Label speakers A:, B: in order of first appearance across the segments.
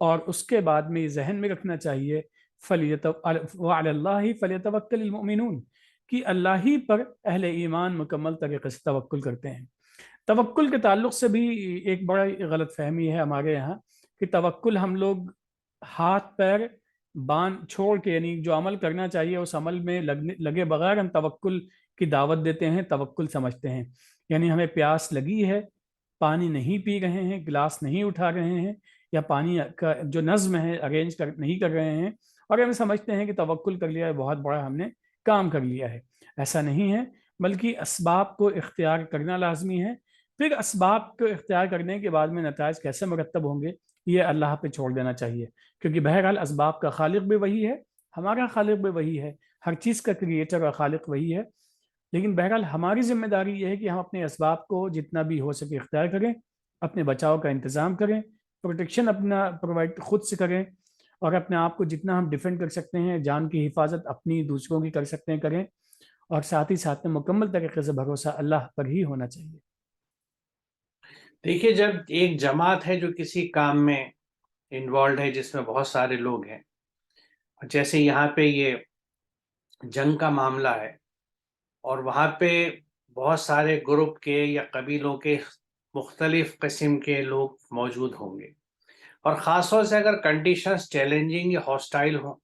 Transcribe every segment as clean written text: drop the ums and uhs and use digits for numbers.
A: اور اس کے بعد میں یہ ذہن میں رکھنا چاہیے وَعَلَى اللَّهِ فَلْيَتَوَكَّلِ الْمُؤْمِنُونَ کہ اللہ ہی پر اہل ایمان مکمل طریقے سے توکل کرتے ہیں۔ توکل کے تعلق سے بھی ایک بڑا غلط فہمی ہے ہمارے یہاں کہ توکل ہم لوگ ہاتھ پیر باندھ چھوڑ کے، یعنی جو عمل کرنا چاہیے اس عمل میں لگے بغیر ہم توکل کی دعوت دیتے ہیں، توکل سمجھتے ہیں۔ یعنی ہمیں پیاس لگی ہے، پانی نہیں پی رہے ہیں، گلاس نہیں اٹھا رہے ہیں، یا پانی کا جو نظم ہے ارینج نہیں کر رہے ہیں، اور ہم سمجھتے ہیں کہ توکل کر لیا ہے، بہت بڑا ہم نے کام کر لیا ہے۔ ایسا نہیں ہے، بلکہ اسباب کو اختیار کرنا لازمی ہے۔ پھر اسباب کو اختیار کرنے کے بعد میں نتائج کیسے مرتب ہوں گے یہ اللہ پہ چھوڑ دینا چاہیے، کیونکہ بہرحال اسباب کا خالق بھی وہی ہے، ہمارا خالق بھی وہی ہے، ہر چیز کا کریٹر اور خالق وہی ہے۔ لیکن بہرحال ہماری ذمہ داری یہ ہے کہ ہم اپنے اسباب کو جتنا بھی ہو سکے اختیار کریں، اپنے بچاؤ کا انتظام کریں، پروٹیکشن اپنا پرووائڈ خود سے کریں، اور اپنے آپ کو جتنا ہم ڈیفینڈ کر سکتے ہیں، جان کی حفاظت اپنی دوسروں کی کر سکتے ہیں کریں، اور ساتھ ہی ساتھ میں مکمل طریقے سے بھروسہ اللہ پر ہی ہونا چاہیے۔
B: دیکھیے، جب ایک جماعت ہے جو کسی کام میں انوالوڈ ہے جس میں بہت سارے لوگ ہیں، جیسے یہاں پہ یہ جنگ کا معاملہ ہے، اور وہاں پہ بہت سارے گروپ کے یا قبیلوں کے مختلف قسم کے لوگ موجود ہوں گے، اور خاص طور سے اگر کنڈیشنز چیلنجنگ یا ہاسٹائل ہوں،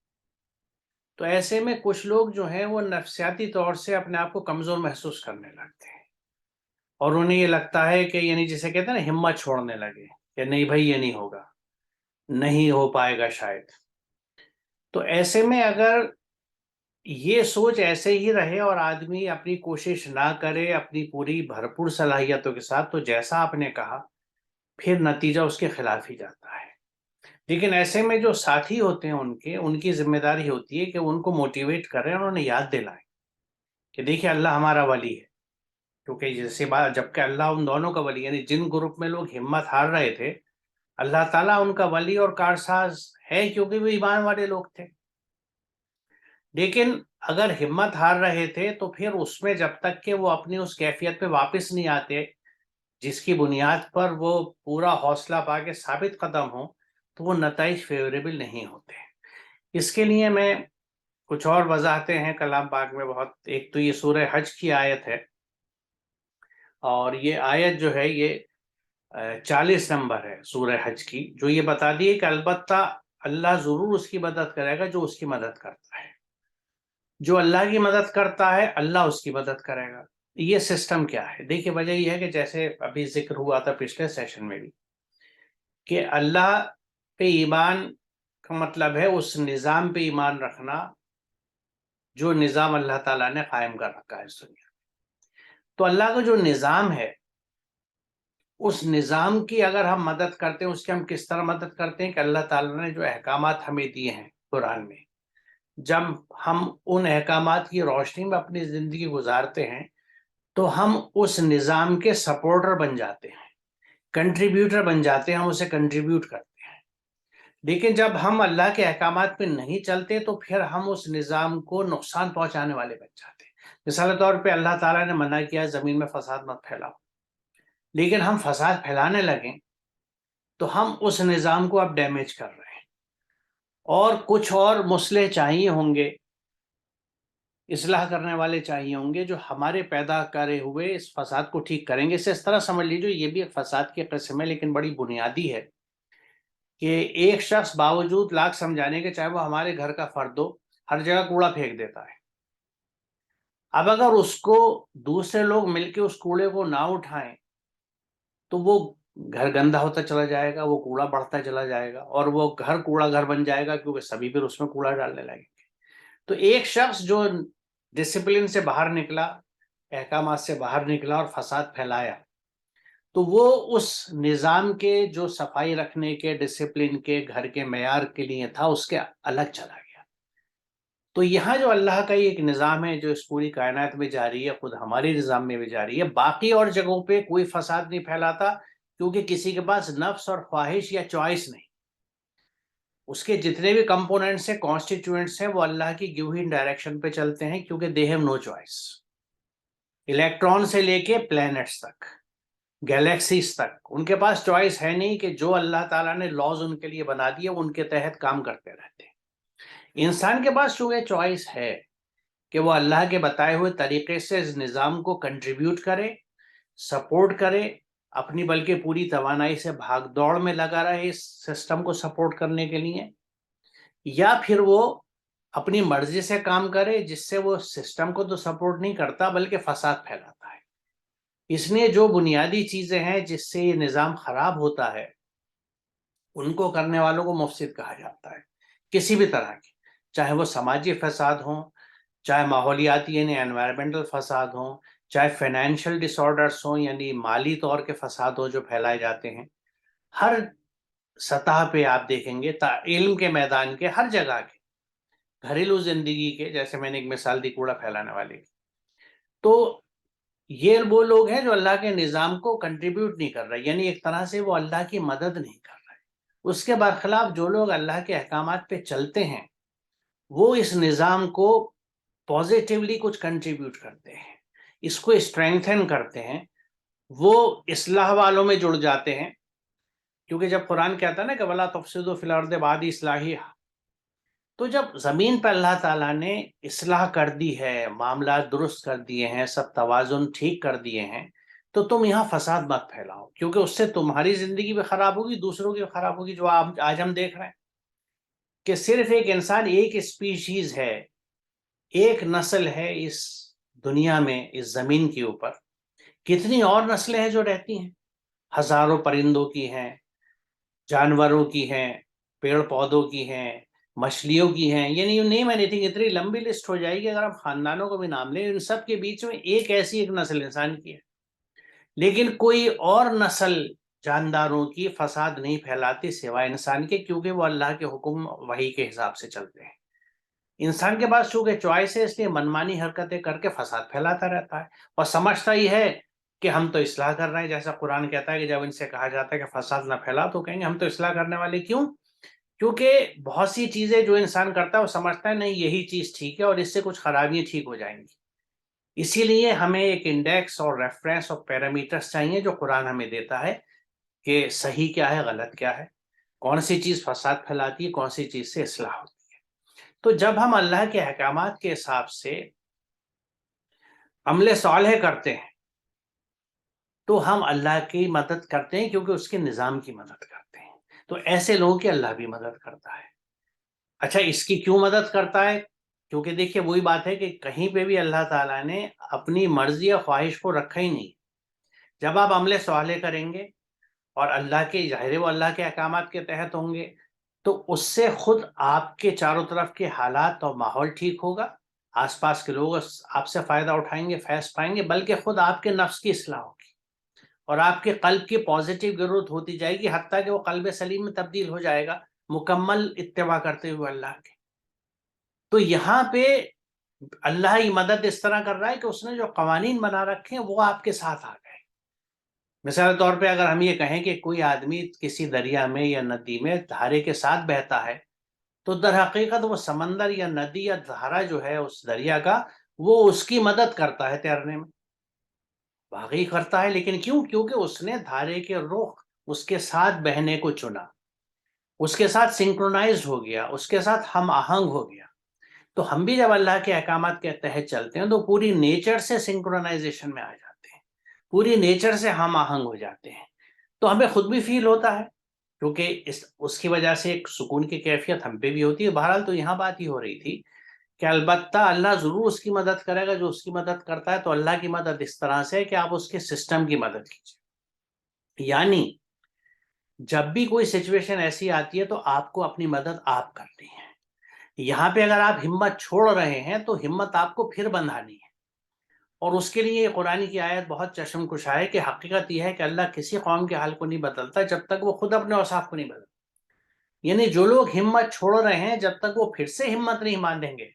B: تو ایسے میں کچھ لوگ جو ہیں وہ نفسیاتی طور سے اپنے آپ کو کمزور محسوس کرنے لگتے ہیں، اور انہیں یہ لگتا ہے کہ یعنی جسے کہتے ہیں نا ہمت چھوڑنے لگے کہ نہیں بھائی یہ نہیں ہوگا، نہیں ہو پائے گا شاید۔ تو ایسے میں اگر یہ سوچ ایسے ہی رہے اور آدمی اپنی کوشش نہ کرے اپنی پوری بھرپور صلاحیتوں کے ساتھ، تو جیسا آپ نے کہا پھر نتیجہ اس کے خلاف ہی جاتا ہے۔ لیکن ایسے میں جو ساتھی ہوتے ہیں ان کی ذمہ داری ہوتی ہے کہ ان کو موٹیویٹ کریں اور انہیں یاد دلائیں کہ دیکھیں اللہ ہمارا ولی ہے، کیونکہ جیسے بات جبکہ اللہ ان دونوں کا ولی، یعنی جن گروپ میں لوگ ہمت ہار رہے تھے اللہ تعالیٰ ان کا ولی اور کارساز ہے، کیونکہ وہ ایمان والے لوگ تھے۔ لیکن اگر ہمت ہار رہے تھے تو پھر اس میں جب تک کہ وہ اپنی اس کیفیت پہ واپس نہیں آتے جس کی بنیاد پر وہ پورا حوصلہ پا کے ثابت قدم ہوں، تو وہ نتائج فیوریبل نہیں ہوتے۔ اس کے لیے میں کچھ اور وضاحتیں ہیں کلام پاک میں بہت۔ ایک تو یہ سورہ حج کی آیت ہے، اور یہ آیت جو ہے یہ 40 نمبر ہے سورہ حج کی، جو یہ بتا دی ہے کہ البتہ اللہ ضرور اس کی مدد کرے گا جو اس کی مدد کرتا ہے، جو اللہ کی مدد کرتا ہے اللہ اس کی مدد کرے گا۔ یہ سسٹم کیا ہے؟ دیکھیے، وجہ یہ ہے کہ جیسے ابھی ذکر ہوا تھا پچھلے سیشن میں بھی کہ اللہ پہ ایمان کا مطلب ہے اس نظام پہ ایمان رکھنا جو نظام اللہ تعالیٰ نے قائم کر رکھا ہے اس دنیا۔ تو اللہ کا جو نظام ہے اس نظام کی اگر ہم مدد کرتے ہیں، اس کی ہم کس طرح مدد کرتے ہیں کہ اللہ تعالیٰ نے جو احکامات ہمیں دیے ہیں قرآن میں، جب ہم ان احکامات کی روشنی میں اپنی زندگی گزارتے ہیں تو ہم اس نظام کے سپورٹر بن جاتے ہیں، کنٹریبیوٹر بن جاتے ہیں، ہم اسے کنٹریبیوٹ کرتے ہیں۔ لیکن جب ہم اللہ کے احکامات پہ نہیں چلتے تو پھر ہم اس نظام کو نقصان پہنچانے والے بن جاتے ہیں۔ مثال طور پہ اللہ تعالیٰ نے منع کیا زمین میں فساد مت پھیلاؤ، لیکن ہم فساد پھیلانے لگیں تو ہم اس نظام کو اب ڈیمیج کر رہے ہیں، اور کچھ اور مصلح چاہیے ہوں گے، اصلاح کرنے والے چاہیے ہوں گے جو ہمارے پیدا کرے ہوئے اس فساد کو ٹھیک کریں گے۔ اسے اس طرح سمجھ لیجیے یہ بھی ایک فساد کی قسم ہے، لیکن بڑی بنیادی ہے کہ ایک شخص باوجود لاکھ سمجھانے کے، چاہے وہ ہمارے گھر کا فرد ہو، ہر جگہ کوڑا پھینک دیتا ہے۔ اب اگر اس کو دوسرے لوگ مل کے اس کوڑے کو نہ اٹھائیں تو وہ گھر گندا ہوتا چلا جائے گا، وہ کوڑا بڑھتا چلا جائے گا، اور وہ گھر کوڑا گھر بن جائے گا، کیونکہ سبھی پھر اس میں کوڑا ڈالنے لگیں گے۔ تو ایک شخص جو ڈسپلن سے باہر نکلا، احکامات سے باہر نکلا اور فساد پھیلایا، تو وہ اس نظام کے جو صفائی رکھنے کے، ڈسپلن کے، گھر کے معیار کے لیے تھا، اس کے الگ چلا گیا۔ تو یہاں جو اللہ کا ایک نظام ہے جو اس پوری کائنات میں جاری ہے، خود ہمارے نظام میں بھی جاری ہے، باقی اور جگہوں پہ کوئی فساد نہیں پھیلاتا، کیونکہ کسی کے پاس نفس اور خواہش یا چوائس نہیں۔ اس کے جتنے بھی کمپوننٹس ہیں، کانسٹیٹیوئنٹس ہیں، وہ اللہ کی گیون ڈائریکشن پہ چلتے ہیں، کیونکہ they have no choice. Electron سے لے کے پلینٹس تک گیلیکسیز تک، ان کے پاس چوائس ہے نہیں کہ جو اللہ تعالیٰ نے لاز ان کے لیے بنا دیے ان کے تحت کام کرتے رہتے ہیں۔ انسان کے پاس چونکہ چوائس ہے کہ وہ اللہ کے بتائے ہوئے طریقے سے اس نظام کو کنٹریبیوٹ کرے، سپورٹ کرے، اپنی بلکہ پوری توانائی سے بھاگ دوڑ میں لگا رہے اس سسٹم کو سپورٹ کرنے کے لیے، یا پھر وہ اپنی مرضی سے کام کرے جس سے وہ سسٹم کو تو سپورٹ نہیں کرتا بلکہ فساد پھیلاتا ہے۔ اس لیے جو بنیادی چیزیں ہیں جس سے یہ نظام خراب ہوتا ہے ان کو کرنے والوں کو مفسد کہا جاتا ہے، کسی بھی طرح کی، چاہے وہ سماجی فساد ہوں، چاہے ماحولیاتی یعنی انوائرمنٹل فساد ہوں، چاہے فائنینشیل ڈس آرڈرس ہوں یعنی مالی طور کے فساد ہوں جو پھیلائے جاتے ہیں۔ ہر سطح پہ آپ دیکھیں گے، علم کے میدان کے، ہر جگہ کے، گھریلو زندگی کے، جیسے میں نے ایک مثال دی کوڑا پھیلانے والے کی، تو یہ وہ لوگ ہیں جو اللہ کے نظام کو کنٹریبیوٹ نہیں کر رہے، یعنی ایک طرح سے وہ اللہ کی مدد نہیں کر رہے۔ اس کے برخلاف جو لوگ اللہ کے احکامات پہ چلتے ہیں وہ اس نظام کو پازیٹیولی کچھ کنٹریبیوٹ کرتے ہیں، اس کو اسٹرینتھن کرتے ہیں، وہ اصلاح والوں میں جڑ جاتے ہیں، کیونکہ جب قرآن کہتا ہے نا کہ وَلَا تُفْسِدُوا فِي الْأَرْضِ بَعْدَ إِصْلَاحِهَا، تو جب زمین پہ اللہ تعالیٰ نے اصلاح کر دی ہے، معاملات درست کر دیے ہیں، سب توازن ٹھیک کر دیے ہیں، تو تم یہاں فساد مت پھیلاؤ، کیونکہ اس سے تمہاری زندگی بھی خراب ہوگی، دوسروں کی بھی خراب ہوگی، جو آج ہم دیکھ رہے ہیں کہ صرف ایک انسان، ایک اسپیشیز ہے، ایک نسل ہے اس دنیا میں، اس زمین کے اوپر کتنی اور نسلیں ہیں جو رہتی ہیں، ہزاروں پرندوں کی ہیں، جانوروں کی ہیں، پیڑ پودوں کی ہیں، مچھلیوں کی ہیں، یعنی یو نیم اینی تھنگ، اتنی لمبی لسٹ ہو جائے گی اگر آپ خاندانوں کو بھی نام لیں، ان سب کے بیچ میں ایک ایسی ایک نسل انسان کی ہے، لیکن کوئی اور نسل جانداروں کی فساد نہیں پھیلاتی سوائے انسان کے، کیونکہ وہ اللہ کے حکم وحی کے حساب سے چلتے ہیں۔ انسان کے پاس چونکہ چوائس ہے اس لیے منمانی حرکتیں کر کے فساد پھیلاتا رہتا ہے، اور سمجھتا ہی ہے کہ ہم تو اصلاح کر رہے ہیں، جیسا قرآن کہتا ہے کہ جب ان سے کہا جاتا ہے کہ فساد نہ پھیلا تو کہیں گے ہم تو اصلاح کرنے والے۔ کیوں؟ کیونکہ بہت سی چیزیں جو انسان کرتا ہے وہ سمجھتا ہے نہیں یہی چیز ٹھیک ہے اور اس سے کچھ خرابیاں ٹھیک ہو جائیں گی، اسی لیے ہمیں ایک انڈیکس اور ریفرنس اور پیرامیٹرز چاہیے جو قرآن ہمیں دیتا ہے کہ صحیح کیا ہے، غلط کیا ہے، کون سی چیز فساد پھیلاتی ہے، کون سی چیز سے اصلاح ہوتی ہے۔ تو جب ہم اللہ کے احکامات کے حساب سے عمل صالح کرتے ہیں تو ہم اللہ کی مدد کرتے ہیں، کیونکہ اس کے نظام کی مدد کرتے ہیں، تو ایسے لوگوں کی اللہ بھی مدد کرتا ہے۔ اچھا، اس کی کیوں مدد کرتا ہے؟ کیونکہ دیکھیے وہی بات ہے کہ کہیں پہ بھی اللہ تعالیٰ نے اپنی مرضی یا خواہش کو رکھا ہی نہیں۔ جب آپ عمل صالح کریں گے اور اللہ کے ظاہر وہ اللہ کے احکامات کے تحت ہوں گے تو اس سے خود آپ کے چاروں طرف کے حالات اور ماحول ٹھیک ہوگا، آس پاس کے لوگ آپ سے فائدہ اٹھائیں گے، فیض پائیں گے، بلکہ خود آپ کے نفس کی اصلاح ہوگی اور آپ کے قلب کی پازیٹیو گروتھ ہوتی جائے گی، حتیٰ کہ وہ قلب سلیم میں تبدیل ہو جائے گا مکمل اتباع کرتے ہوئے اللہ کے۔ تو یہاں پہ اللہ کی مدد اس طرح کر رہا ہے کہ اس نے جو قوانین بنا رکھے ہیں وہ آپ کے ساتھ آ گئے۔ مثال طور پہ اگر ہم یہ کہیں کہ کوئی آدمی کسی دریا میں یا ندی میں دھارے کے ساتھ بہتا ہے تو در حقیقت وہ سمندر یا ندی یا دھارا جو ہے اس دریا کا وہ اس کی مدد کرتا ہے تیرنے میں، واقعی کرتا ہے، لیکن کیوں؟ کیونکہ اس نے دھارے کے رخ اس کے ساتھ بہنے کو چنا، اس کے ساتھ سنکرونائزڈ ہو گیا، اس کے ساتھ ہم آہنگ ہو گیا۔ تو ہم بھی جب اللہ کے احکامات کے تحت چلتے ہیں تو پوری نیچر سے سنکرونائزیشن میں آ جاتے ہیں، پوری نیچر سے ہم آہنگ ہو جاتے ہیں، تو ہمیں خود بھی فیل ہوتا ہے، کیونکہ اس کی وجہ سے ایک سکون کی کیفیت ہم پہ بھی ہوتی ہے۔ بہرحال تو یہاں بات ہی ہو رہی تھی کہ البتہ اللہ ضرور اس کی مدد کرے گا جو اس کی مدد کرتا ہے، تو اللہ کی مدد اس طرح سے ہے کہ آپ اس کے سسٹم کی مدد کیجیے، یعنی جب بھی کوئی سچویشن ایسی آتی ہے تو آپ کو اپنی مدد آپ کرنی ہے۔ یہاں پہ اگر آپ ہمت چھوڑ رہے ہیں تو ہمت آپ کو پھر بندھانی ہے، اور اس کے لیے قرآن کی آیت بہت چشم کشا ہے کہ حقیقت یہ ہے کہ اللہ کسی قوم کے حال کو نہیں بدلتا جب تک وہ خود اپنے اوصاف کو نہیں بدلتا، یعنی جو لوگ ہمت چھوڑ رہے ہیں جب تک وہ پھر سے ہمت نہیں باندھیں گے،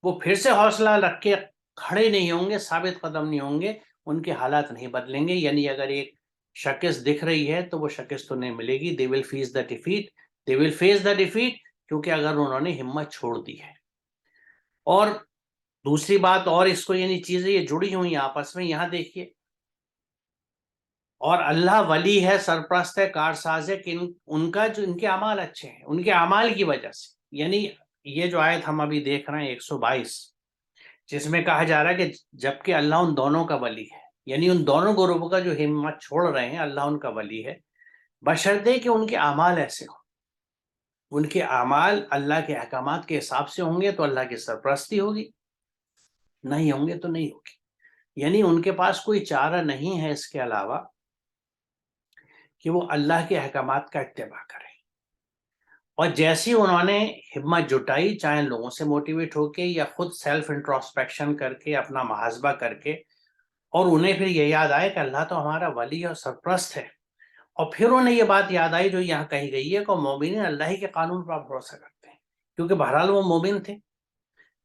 B: وہ پھر سے حوصلہ رکھ کے کھڑے نہیں ہوں گے، ثابت قدم نہیں ہوں گے، ان کے حالات نہیں بدلیں گے۔ یعنی اگر ایک شکست دکھ رہی ہے تو وہ شکست تو نہیں ملے گی، they will face the defeat، they will face the defeat، کیونکہ اگر انہوں نے ہمت چھوڑ دی ہے۔ اور دوسری بات اور اس کو یعنی چیزیں یہ جڑی ہوئی ہیں آپس میں، یہاں دیکھیے اور اللہ ولی ہے، سرپرست ہے، کارساز ہے کہ ان کا جو ان کے اعمال اچھے ہیں، ان کے اعمال کی وجہ سے. یعنی یہ جو آیت ہم ابھی دیکھ رہے ہیں 122، جس میں کہا جا رہا ہے کہ جبکہ اللہ ان دونوں کا ولی ہے، یعنی ان دونوں گروہوں کا جو ہمت چھوڑ رہے ہیں اللہ ان کا ولی ہے، بشرطے کہ ان کے اعمال ایسے ہوں. ان کے اعمال اللہ کے احکامات کے حساب سے ہوں گے تو اللہ کی سرپرستی ہوگی، نہیں ہوں گے تو نہیں ہوگی. یعنی ان کے پاس کوئی چارہ نہیں ہے اس کے علاوہ کہ وہ اللہ کے احکامات کا اتباع کریں. اور جیسی انہوں نے ہمت جٹائی، چاہے لوگوں سے موٹیویٹ ہو کے یا خود سیلف انٹروسپیکشن کر کے، اپنا محاسبہ کر کے، اور انہیں پھر یہ یاد آئے کہ اللہ تو ہمارا ولی اور سرپرست ہے، اور پھر انہیں یہ بات یاد آئی جو یہاں کہی گئی ہے کہ مومنین اللہ ہی کے قانون پر بھروسہ کرتے ہیں، کیونکہ بہرحال وہ مومن تھے.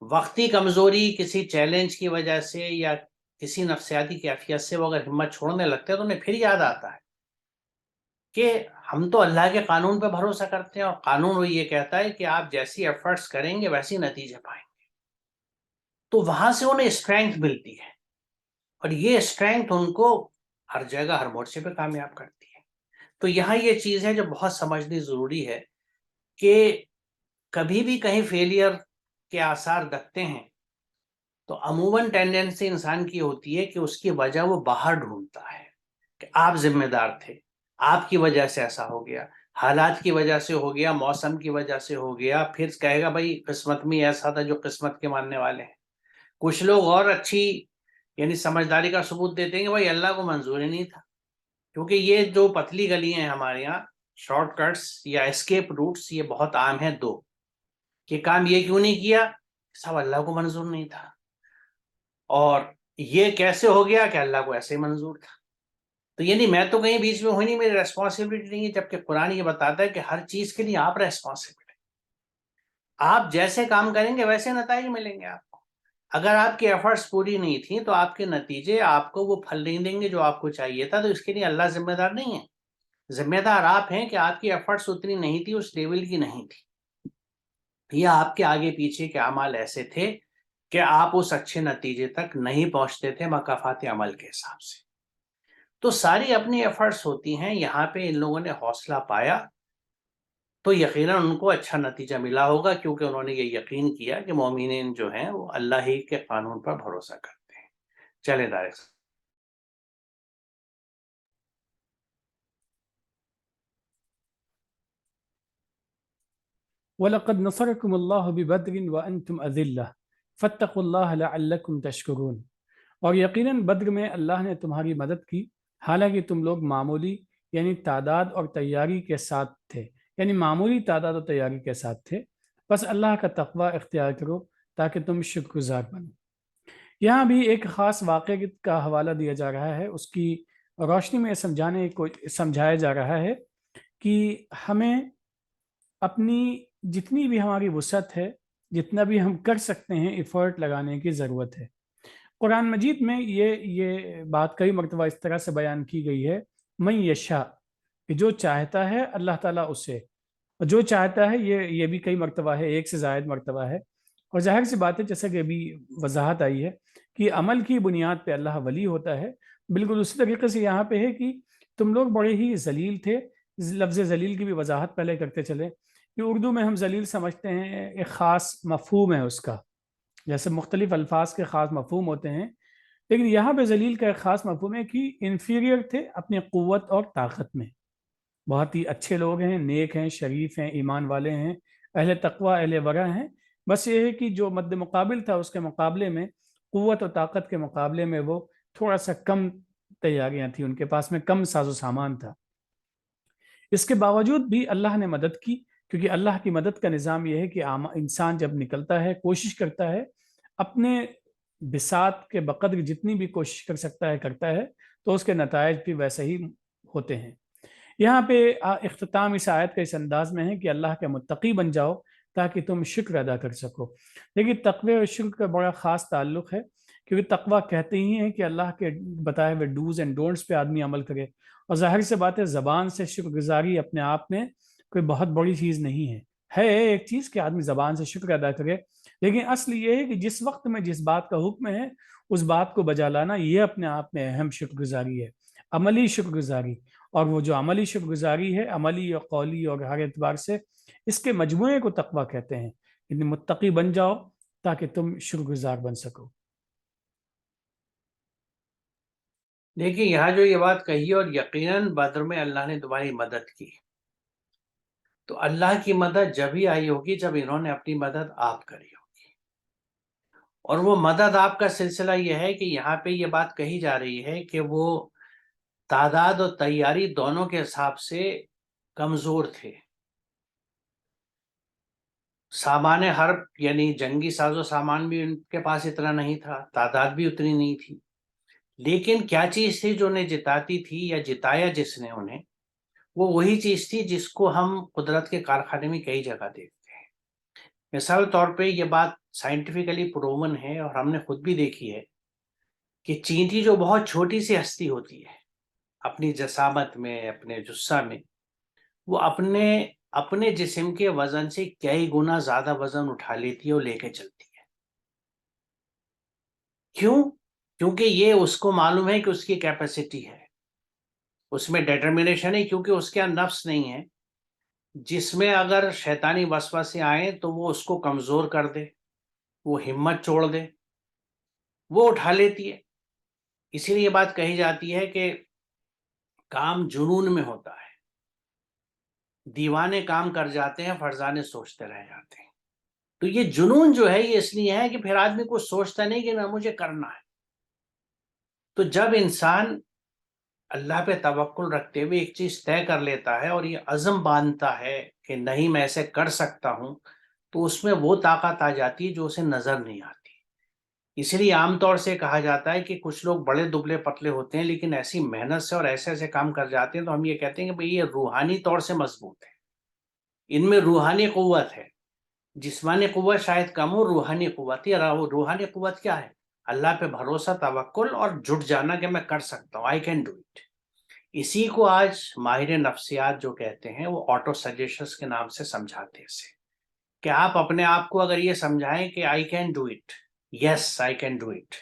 B: وقتی کمزوری، کسی چیلنج کی وجہ سے یا کسی نفسیاتی کیفیت سے وہ اگر ہمت چھوڑنے لگتے ہیں تو انہیں پھر یاد آتا ہے کہ ہم تو اللہ کے قانون پہ بھروسہ کرتے ہیں، اور قانون وہ یہ کہتا ہے کہ آپ جیسی ایفرٹس کریں گے ویسی نتیجے پائیں گے. تو وہاں سے انہیں اسٹرینتھ ملتی ہے، اور یہ اسٹرینتھ ان کو ہر جگہ ہر مورچے پہ کامیاب کرتی ہے. تو یہاں یہ چیز ہے جو بہت سمجھنی ضروری ہے کہ کبھی بھی کہیں فیلئر کے آثار دکھتے ہیں تو عموماً ٹینڈنسی انسان کی ہوتی ہے کہ اس کی وجہ وہ باہر ڈھونڈتا ہے کہ آپ ذمہ دار تھے، آپ کی وجہ سے ایسا ہو گیا، حالات کی وجہ سے ہو گیا، موسم کی وجہ سے ہو گیا. پھر کہے گا بھائی قسمت میں ایسا تھا، جو قسمت کے ماننے والے ہیں. کچھ لوگ اور اچھی یعنی سمجھداری کا ثبوت دیتے ہیں کہ بھائی اللہ کو منظور ہی نہیں تھا، کیونکہ یہ جو پتلی گلیاں ہیں ہمارے یہاں، شارٹ کٹس یا اسکیپ روٹس، یہ بہت عام ہیں. دو کہ کام یہ کیوں نہیں کیا، سب اللہ کو منظور نہیں تھا، اور یہ کیسے ہو گیا کہ اللہ کو ایسے ہی منظور تھا. تو یعنی میں تو کہیں بیچ میں ہوئی نہیں، میری ریسپانسبلٹی نہیں ہے، جبکہ قرآن یہ بتاتا ہے کہ ہر چیز کے لیے آپ ریسپانسبل ہیں. آپ جیسے کام کریں گے ویسے نتائج ملیں گے آپ کو. اگر آپ کی ایفرٹس پوری نہیں تھیں تو آپ کے نتیجے آپ کو وہ پھل نہیں دیں گے جو آپ کو چاہیے تھا. تو اس کے لیے اللہ ذمہ دار نہیں ہے، ذمہ دار آپ ہیں کہ آپ کی ایفرٹس اتنی نہیں تھی، اس لیول کی نہیں تھی، یا آپ کے آگے پیچھے کے اعمال ایسے تھے کہ آپ اس اچھے نتیجے تک نہیں پہنچتے تھے مکافات عمل کے حساب سے. تو ساری اپنی ایفرٹس ہوتی ہیں. یہاں پہ ان لوگوں نے حوصلہ پایا تو یقیناً ان کو اچھا نتیجہ ملا ہوگا، کیونکہ انہوں نے یہ یقین کیا کہ مومنین جو ہیں وہ اللہ ہی کے قانون پر بھروسہ کرتے ہیں. چلے دارک.
A: وَلَقَدْ نَصَرَكُمُ اللَّهُ بِبَدْرٍ وَأَنْتُمْ أَذِلَّةٌ فَاتَّقُوا اللَّهَ لَعَلَّكُمْ تَشْكُرُونَ. اور یقیناً بدر میں اللہ نے تمہاری مدد کی، حالانکہ تم لوگ معمولی یعنی تعداد اور تیاری کے ساتھ تھے، یعنی معمولی تعداد اور تیاری کے ساتھ تھے. بس اللہ کا تقوی اختیار کرو تاکہ تم شکر گزار بنو. یہاں بھی ایک خاص واقعے کا حوالہ دیا جا رہا ہے، اس کی روشنی میں سمجھایا جا رہا ہے کہ ہمیں اپنی جتنی بھی ہماری وسعت ہے، جتنا بھی ہم کر سکتے ہیں، ایفرٹ لگانے کی ضرورت ہے. قرآن مجید میں یہ بات کئی مرتبہ اس طرح سے بیان کی گئی ہے، من یشاء، کہ جو چاہتا ہے اللہ تعالیٰ اسے، اور جو چاہتا ہے یہ بھی کئی مرتبہ ہے، ایک سے زائد مرتبہ ہے. اور ظاہر سی بات ہے، جیسا کہ ابھی وضاحت آئی ہے کہ عمل کی بنیاد پہ اللہ ولی ہوتا ہے. بالکل اسی طریقے سے یہاں پہ ہے کہ تم لوگ بڑے ہی ذلیل تھے. لفظ ذلیل کی بھی وضاحت پہلے کرتے چلے کہ اردو میں ہم ذلیل سمجھتے ہیں، ایک خاص مفہوم ہے اس کا، جیسے مختلف الفاظ کے خاص مفہوم ہوتے ہیں، لیکن یہاں پہ ذلیل کا ایک خاص مفہوم ہے کہ انفیریئر تھے اپنی قوت اور طاقت میں. بہت ہی اچھے لوگ ہیں، نیک ہیں، شریف ہیں، ایمان والے ہیں، اہل تقوی، اہل ورع ہیں. بس یہ ہے کہ جو مد مقابل تھا اس کے مقابلے میں، قوت و طاقت کے مقابلے میں وہ تھوڑا سا کم تیاریاں تھیں، ان کے پاس میں کم ساز و سامان تھا. اس کے باوجود بھی اللہ نے مدد کی، کیونکہ اللہ کی مدد کا نظام یہ ہے کہ انسان جب نکلتا ہے، کوشش کرتا ہے، اپنے بساط کے بقدر جتنی بھی کوشش کر سکتا ہے کرتا ہے، تو اس کے نتائج بھی ویسے ہی ہوتے ہیں. یہاں پہ اختتام اس آیت کا اس انداز میں ہے کہ اللہ کے متقی بن جاؤ تاکہ تم شکر ادا کر سکو. لیکن تقوی اور شکر کا بڑا خاص تعلق ہے، کیونکہ تقوی کہتے ہی ہیں کہ اللہ کے بتائے ہوئے ڈوز اینڈ ڈونٹس پہ آدمی عمل کرے. اور ظاہر سے بات ہے، زبان سے شکر گزاری اپنے آپ میں کوئی بہت بڑی چیز نہیں ہے ایک چیز کہ آدمی زبان سے شکر ادا کرے، لیکن اصل یہ ہے کہ جس وقت میں جس بات کا حکم ہے اس بات کو بجا لانا، یہ اپنے آپ میں اہم شکر گزاری ہے. عملی شکر گزاری، اور وہ جو عملی شکر گزاری ہے، عملی اور قولی اور ہر اعتبار سے، اس کے مجموعے کو تقویٰ کہتے ہیں. یعنی متقی بن جاؤ تاکہ تم شکر گزار بن سکو.
B: دیکھیے یہاں جو یہ بات کہی اور یقیناً بدر میں اللہ نے تمہاری مدد کی، تو اللہ کی مدد جب ہی آئی ہوگی جب انہوں نے اپنی مدد آپ کری ہوگی. اور وہ مدد آپ کا سلسلہ یہ ہے کہ یہاں پہ یہ بات کہی جا رہی ہے کہ وہ تعداد اور تیاری دونوں کے حساب سے کمزور تھے. سامان حرب یعنی جنگی ساز و سامان بھی ان کے پاس اتنا نہیں تھا، تعداد بھی اتنی نہیں تھی، لیکن کیا چیز تھی جو انہیں جتاتی تھی یا جتایا جس نے انہیں، وہ وہی چیز تھی جس کو ہم قدرت کے کارخانے میں کئی جگہ دیکھتے ہیں. مثال طور پہ یہ بات سائنٹیفکلی پروون ہے اور ہم نے خود بھی دیکھی ہے کہ چینٹی جو بہت چھوٹی سی ہستی ہوتی ہے اپنی جسامت میں، اپنے جسہ میں، وہ اپنے جسم کے وزن سے کئی گنا زیادہ وزن اٹھا لیتی ہے اور لے کے چلتی ہے. کیوں؟ کیونکہ یہ اس کو معلوم ہے کہ اس کی کیپیسٹی ہے، اس میں ڈیٹرمنیشن ہے، کیونکہ اس کے نفس نہیں ہے جس میں اگر شیطانی وسوسے آئیں تو وہ اس کو کمزور کر دے، وہ ہمت چھوڑ دے، وہ اٹھا لیتی ہے. اسی لیے یہ بات کہی جاتی ہے کہ کام جنون میں ہوتا ہے، دیوانے کام کر جاتے ہیں، فرزانے سوچتے رہ جاتے ہیں. تو یہ جنون جو ہے یہ اس لیے ہے کہ پھر آدمی کچھ سوچتا نہیں کہ مجھے کرنا ہے. تو جب انسان اللہ پہ توکل رکھتے ہوئے ایک چیز طے کر لیتا ہے اور یہ عزم باندھتا ہے کہ نہیں میں ایسے کر سکتا ہوں، تو اس میں وہ طاقت آ جاتی ہے جو اسے نظر نہیں آتی. اس لیے عام طور سے کہا جاتا ہے کہ کچھ لوگ بڑے دبلے پتلے ہوتے ہیں لیکن ایسی محنت سے اور ایسے ایسے کام کر جاتے ہیں، تو ہم یہ کہتے ہیں کہ بھئی یہ روحانی طور سے مضبوط ہے، ان میں روحانی قوت ہے. جسمانی قوت شاید کم ہو، روحانی قوت ہی. روحانی قوت کیا ہے؟ اللہ پہ بھروسہ، توکل اور جٹ جانا کہ میں کر سکتا ہوں، آئی کین ڈو اٹ. اسی کو آج ماہر نفسیات جو کہتے ہیں وہ آٹو سجیشنز کے نام سے سمجھاتے ہیں اسے، کہ آپ اپنے آپ کو اگر یہ سمجھائیں کہ I can do it, yes I can do it,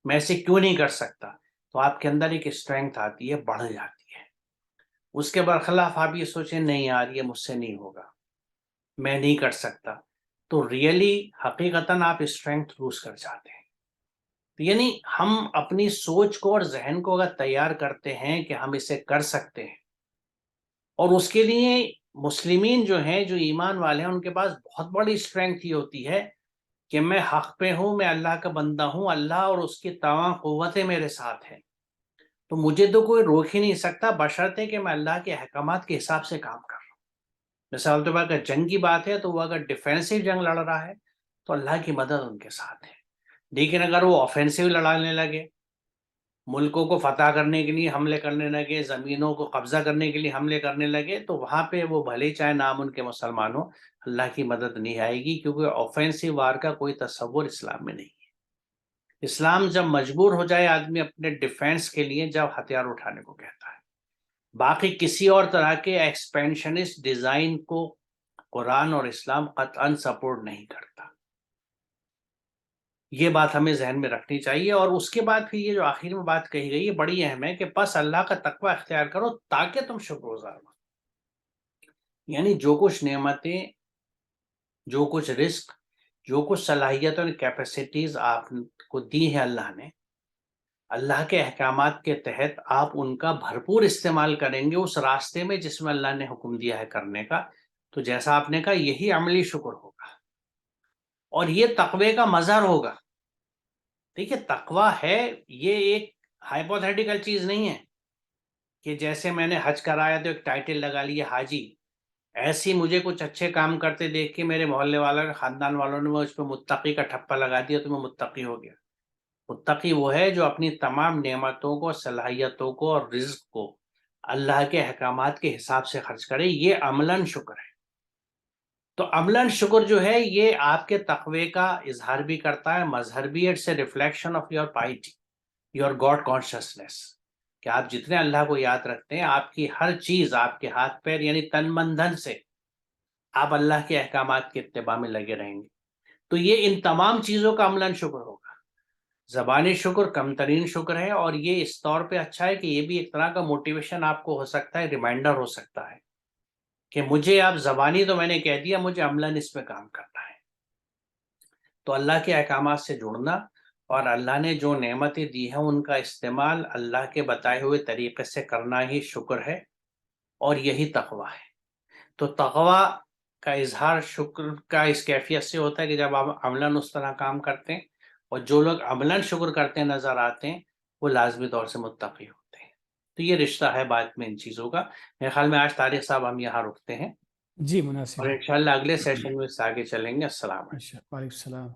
B: میں اسے کیوں نہیں کر سکتا، تو آپ کے اندر ایک اسٹرینتھ آتی ہے، بڑھ جاتی ہے. اس کے برخلاف آپ یہ سوچیں نہیں یار یہ مجھ سے نہیں ہوگا، میں نہیں کر سکتا، تو ریئلی حقیقتاً آپ اسٹرینتھ لوز کر جاتے ہیں. یعنی ہم اپنی سوچ کو اور ذہن کو اگر تیار کرتے ہیں کہ ہم اسے کر سکتے ہیں، اور اس کے لیے مسلمین جو ہیں، جو ایمان والے ہیں، ان کے پاس بہت بڑی اسٹرینتھ یہ ہوتی ہے کہ میں حق پہ ہوں، میں اللہ کا بندہ ہوں، اللہ اور اس کی تمام قوتیں میرے ساتھ ہیں، تو مجھے تو کوئی روک ہی نہیں سکتا بشرطے کہ میں اللہ کے احکامات کے حساب سے کام کر رہا ہوں. مثال طور پر اگر جنگ کی بات ہے تو وہ اگر ڈیفینسو جنگ لڑ رہا ہے تو اللہ کی مدد ان کے ساتھ ہے. لیکن اگر وہ آفینسو لڑانے لگے، ملکوں کو فتح کرنے کے لیے حملے کرنے لگے، زمینوں کو قبضہ کرنے کے لیے حملے کرنے لگے، تو وہاں پہ وہ بھلے چاہے نام ان کے مسلمان ہو، اللہ کی مدد نہیں آئے گی، کیونکہ آفینسو وار کا کوئی تصور اسلام میں نہیں ہے. اسلام جب مجبور ہو جائے آدمی اپنے ڈیفینس کے لیے جب ہتھیار اٹھانے کو کہتا ہے. باقی کسی اور طرح کے ایکسپینشنسٹ ڈیزائن کو قرآن اور اسلام قطعاً سپورٹ نہیں کرتا. یہ بات ہمیں ذہن میں رکھنی چاہیے. اور اس کے بعد پھر یہ جو آخر میں بات کہی گئی ہے بڑی اہم ہے کہ پس اللہ کا تقوی اختیار کرو تاکہ تم شکر گزار ہو. یعنی جو کچھ نعمتیں، جو کچھ رزق، جو کچھ صلاحیت اور کیپیسٹیز آپ کو دی ہے اللہ نے، اللہ کے احکامات کے تحت آپ ان کا بھرپور استعمال کریں گے اس راستے میں جس میں اللہ نے حکم دیا ہے کرنے کا، تو جیسا آپ نے کہا یہی عملی شکر ہوگا اور یہ تقوی کا مظہر ہوگا. دیکھیے تقوی ہے یہ ایک ہائپوتھیٹیکل چیز نہیں ہے کہ جیسے میں نے حج کرایا تو ایک ٹائٹل لگا لیا حاجی، ایسی مجھے کچھ اچھے کام کرتے دیکھ کے میرے محلے والوں خاندان والوں نے مجھ پہ متقی کا ٹھپا لگا دیا تو میں متقی ہو گیا. متقی وہ ہے جو اپنی تمام نعمتوں کو، صلاحیتوں کو اور رزق کو اللہ کے احکامات کے حساب سے خرچ کرے. یہ عملاً شکر ہے. تو عملاً شکر جو ہے یہ آپ کے تقوی کا اظہار بھی کرتا ہے، مظہر بھی. It's a reflection of your piety, your god conscience, کہ آپ جتنے اللہ کو یاد رکھتے ہیں آپ کی ہر چیز، آپ کے ہاتھ پیر یعنی تن من دھن سے آپ اللہ کے احکامات کے اتباع میں لگے رہیں گے. تو یہ ان تمام چیزوں کا عملاً شکر ہوگا. زبانی شکر کم ترین شکر ہے، اور یہ اس طور پہ اچھا ہے کہ یہ بھی ایک طرح کا موٹیویشن آپ کو ہو سکتا ہے، ریمائنڈر ہو سکتا ہے کہ مجھے اب زبانی تو میں نے کہہ دیا، مجھے عملاً اس پہ کام کرنا ہے۔ تو اللہ کے احکامات سے جڑنا اور اللہ نے جو نعمتیں دی ہیں ان کا استعمال اللہ کے بتائے ہوئے طریقے سے کرنا ہی شکر ہے، اور یہی تقویٰ ہے۔ تو تقویٰ کا اظہار شکر کا اس کیفیت سے ہوتا ہے کہ جب آپ عملاً اس طرح کام کرتے ہیں، اور جو لوگ عملاً شکر کرتے نظر آتے ہیں وہ لازمی طور سے متقی ہوتے ہیں۔ تو یہ رشتہ ہے بات میں ان چیزوں کا۔ میرے خیال میں آج طارق صاحب ہم یہاں رکتے ہیں،
A: جی مناسب
B: اور
A: ہے۔
B: انشاءاللہ اگلے سیشن میں اس سے آگے چلیں گے۔ السلام علیکم۔
A: اچھا، وعلیکم السلام۔